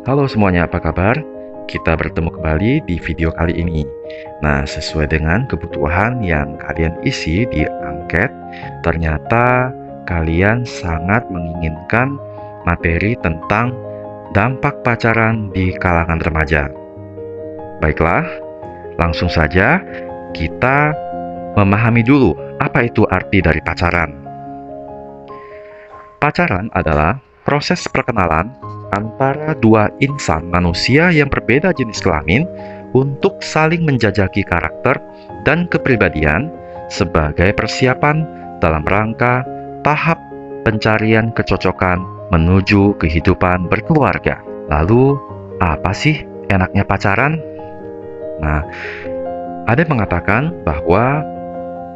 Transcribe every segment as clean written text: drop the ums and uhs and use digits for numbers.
Halo semuanya, apa kabar? Kita bertemu kembali di video kali ini. Nah, sesuai dengan kebutuhan yang kalian isi di angket, ternyata kalian sangat menginginkan materi tentang dampak pacaran di kalangan remaja. Baiklah, langsung saja kita memahami dulu apa itu arti dari pacaran. Pacaran adalah proses perkenalan antara dua insan manusia yang berbeda jenis kelamin untuk saling menjajaki karakter dan kepribadian sebagai persiapan dalam rangka tahap pencarian kecocokan menuju kehidupan berkeluarga. Lalu, apa sih enaknya pacaran? Nah, ada yang mengatakan bahwa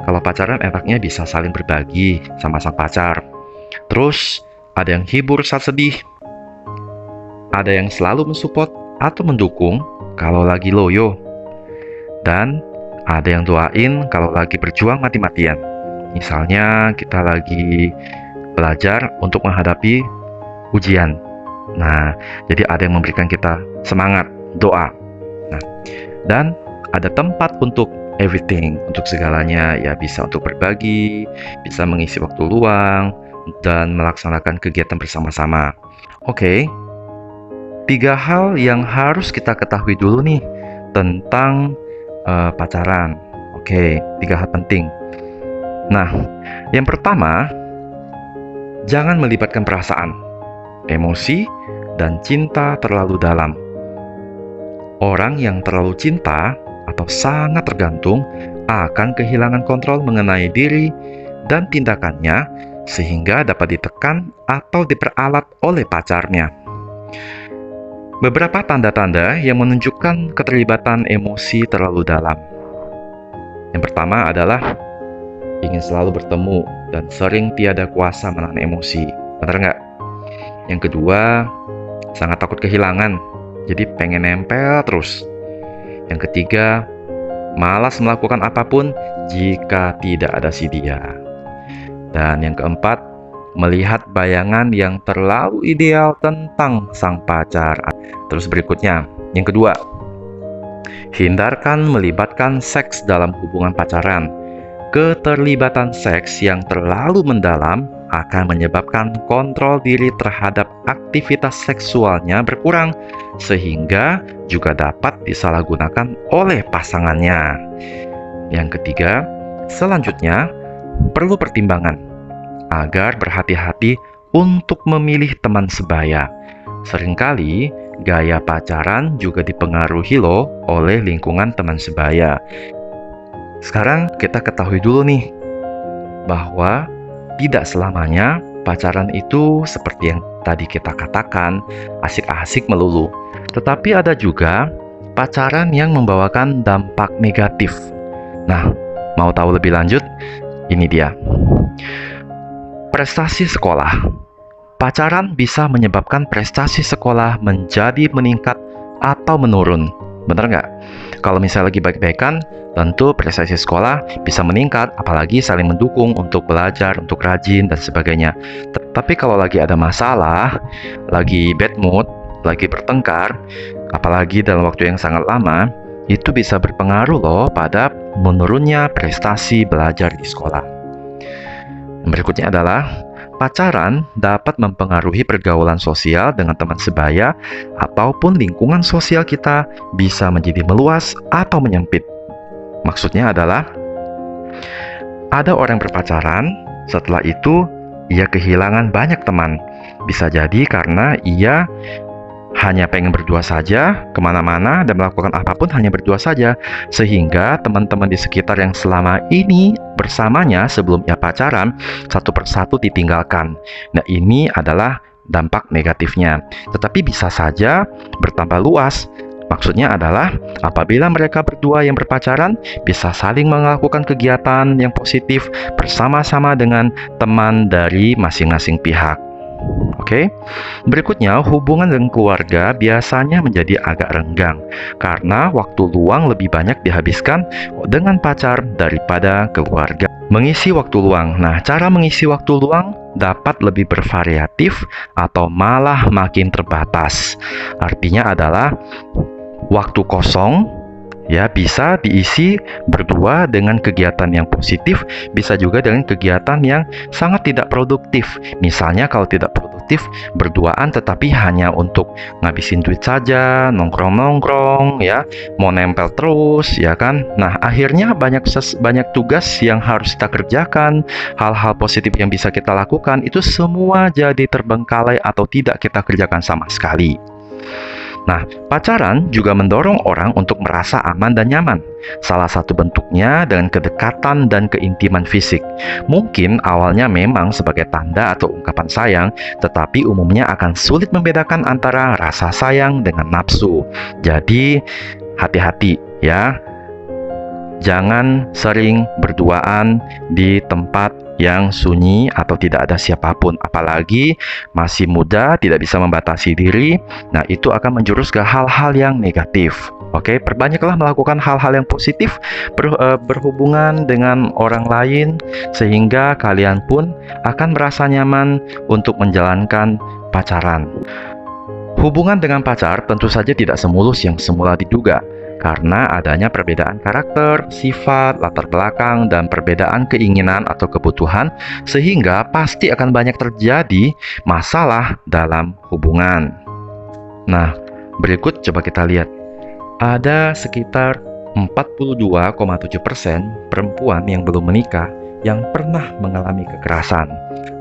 kalau pacaran enaknya bisa saling berbagi sama sang pacar. Terus, ada yang hibur saat sedih. Ada yang selalu mensupport atau mendukung kalau lagi loyo. Dan ada yang doain kalau lagi berjuang mati-matian. Misalnya kita lagi belajar untuk menghadapi ujian. Nah, jadi ada yang memberikan kita semangat, doa. Nah, dan ada tempat untuk everything, untuk segalanya, ya bisa untuk berbagi, bisa mengisi waktu luang, dan melaksanakan kegiatan bersama-sama. Oke, 3 hal yang harus kita ketahui dulu nih tentang pacaran. Oke, 3 hal penting. Nah, yang pertama, jangan melibatkan perasaan, emosi, dan cinta terlalu dalam. Orang yang terlalu cinta atau sangat tergantung akan kehilangan kontrol mengenai diri dan tindakannya sehingga dapat ditekan atau diperalat oleh pacarnya. Beberapa tanda-tanda yang menunjukkan keterlibatan emosi terlalu dalam. Yang pertama adalah ingin selalu bertemu dan sering tiada kuasa menahan emosi. Benar nggak? Yang kedua, sangat takut kehilangan, jadi pengen nempel terus. Yang ketiga, malas melakukan apapun jika tidak ada si dia. Dan yang keempat, melihat bayangan yang terlalu ideal tentang sang pacar. Terus berikutnya, yang kedua, hindarkan melibatkan seks dalam hubungan pacaran. Keterlibatan seks yang terlalu mendalam akan menyebabkan kontrol diri terhadap aktivitas seksualnya berkurang, sehingga juga dapat disalahgunakan oleh pasangannya. Yang ketiga, selanjutnya, perlu pertimbangan agar berhati-hati untuk memilih teman sebaya. Seringkali gaya pacaran juga dipengaruhi loh oleh lingkungan teman sebaya. Sekarang kita ketahui dulu nih bahwa tidak selamanya pacaran itu seperti yang tadi kita katakan asik-asik melulu. Tetapi ada juga pacaran yang membawakan dampak negatif. Nah, mau tahu lebih lanjut? Ini dia. Prestasi sekolah. Pacaran bisa menyebabkan prestasi sekolah menjadi meningkat atau menurun. Benar nggak? Kalau misalnya lagi baik-baikan, tentu prestasi sekolah bisa meningkat, apalagi saling mendukung untuk belajar, untuk rajin, dan sebagainya. Tapi kalau lagi ada masalah, lagi bad mood, lagi bertengkar, apalagi dalam waktu yang sangat lama, itu bisa berpengaruh loh pada menurunnya prestasi belajar di sekolah. Yang berikutnya adalah pacaran dapat mempengaruhi pergaulan sosial dengan teman sebaya ataupun lingkungan sosial kita bisa menjadi meluas atau menyempit. Maksudnya adalah ada orang berpacaran, setelah itu ia kehilangan banyak teman. Bisa jadi karena ia hanya pengen berdua saja, kemana-mana dan melakukan apapun hanya berdua saja, sehingga teman-teman di sekitar yang selama ini bersamanya sebelum ia pacaran, satu persatu ditinggalkan. Nah, ini adalah dampak negatifnya. Tetapi bisa saja bertambah luas. Maksudnya adalah apabila mereka berdua yang berpacaran bisa saling melakukan kegiatan yang positif bersama-sama dengan teman dari masing-masing pihak. Oke. Berikutnya, hubungan dengan keluarga biasanya menjadi agak renggang karena waktu luang lebih banyak dihabiskan dengan pacar daripada keluarga. Mengisi waktu luang. Nah, cara mengisi waktu luang dapat lebih bervariatif atau malah makin terbatas. Artinya adalah waktu kosong ya bisa diisi berdua dengan kegiatan yang positif, bisa juga dengan kegiatan yang sangat tidak produktif. Misalnya kalau tidak produktif, berduaan tetapi hanya untuk ngabisin duit saja, nongkrong-nongkrong ya, mau nempel terus ya kan. Nah, akhirnya banyak tugas yang harus kita kerjakan, hal-hal positif yang bisa kita lakukan itu semua jadi terbengkalai atau tidak kita kerjakan sama sekali. Nah, pacaran juga mendorong orang untuk merasa aman dan nyaman. Salah satu bentuknya dengan kedekatan dan keintiman fisik. Mungkin awalnya memang sebagai tanda atau ungkapan sayang, tetapi umumnya akan sulit membedakan antara rasa sayang dengan nafsu. Jadi, hati-hati ya. Jangan sering berduaan di tempat yang sunyi atau tidak ada siapapun, apalagi masih muda, tidak bisa membatasi diri. Nah, itu akan menjurus ke hal-hal yang negatif. Oke, perbanyaklah melakukan hal-hal yang positif, berhubungan dengan orang lain, sehingga kalian pun akan merasa nyaman untuk menjalankan pacaran. Hubungan dengan pacar tentu saja tidak semulus yang semula diduga, karena adanya perbedaan karakter, sifat, latar belakang, dan perbedaan keinginan atau kebutuhan, sehingga pasti akan banyak terjadi masalah dalam hubungan. Nah, berikut coba kita lihat. Ada sekitar 42,7% perempuan yang belum menikah yang pernah mengalami kekerasan,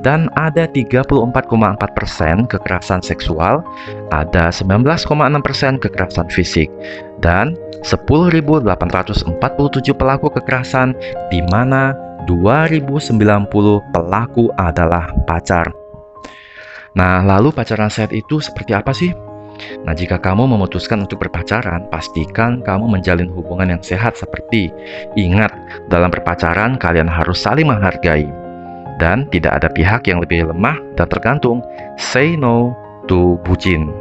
dan ada 34,4% kekerasan seksual, ada 19,6% kekerasan fisik, dan 10.847 pelaku kekerasan, di mana 2.090 pelaku adalah pacar. Nah, lalu pacaran sehat itu seperti apa sih? Nah, jika kamu memutuskan untuk berpacaran, pastikan kamu menjalin hubungan yang sehat seperti ingat, dalam berpacaran kalian harus saling menghargai dan tidak ada pihak yang lebih lemah dan tergantung. Say no to bucin.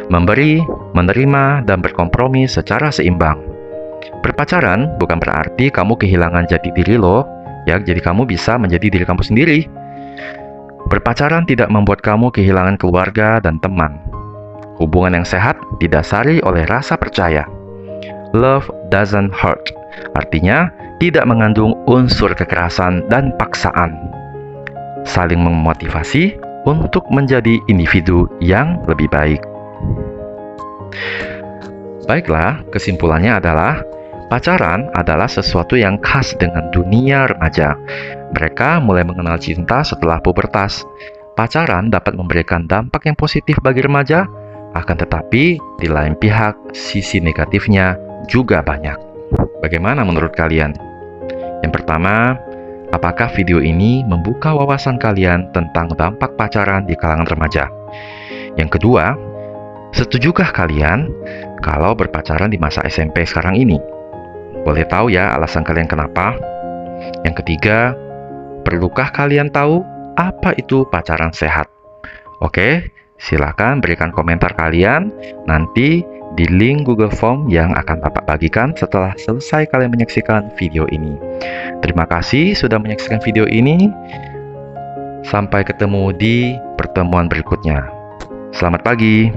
Memberi, menerima, dan berkompromi secara seimbang. Berpacaran bukan berarti kamu kehilangan jati diri loh, ya, jadi kamu bisa menjadi diri kamu sendiri. Berpacaran tidak membuat kamu kehilangan keluarga dan teman. Hubungan yang sehat didasari oleh rasa percaya. Love doesn't hurt, artinya tidak mengandung unsur kekerasan dan paksaan. Saling memotivasi untuk menjadi individu yang lebih baik. Baiklah, kesimpulannya adalah pacaran adalah sesuatu yang khas dengan dunia remaja. Mereka mulai mengenal cinta setelah pubertas. Pacaran dapat memberikan dampak yang positif bagi remaja, akan tetapi di lain pihak sisi negatifnya juga banyak. Bagaimana menurut kalian? Yang pertama, apakah video ini membuka wawasan kalian tentang dampak pacaran di kalangan remaja? Yang kedua, setujukah kalian kalau berpacaran di masa SMP sekarang ini? Boleh tahu ya alasan kalian kenapa? Yang ketiga, perlukah kalian tahu apa itu pacaran sehat? Oke, silakan berikan komentar kalian nanti di link Google Form yang akan Bapak bagikan setelah selesai kalian menyaksikan video ini. Terima kasih sudah menyaksikan video ini. Sampai ketemu di pertemuan berikutnya. Selamat pagi.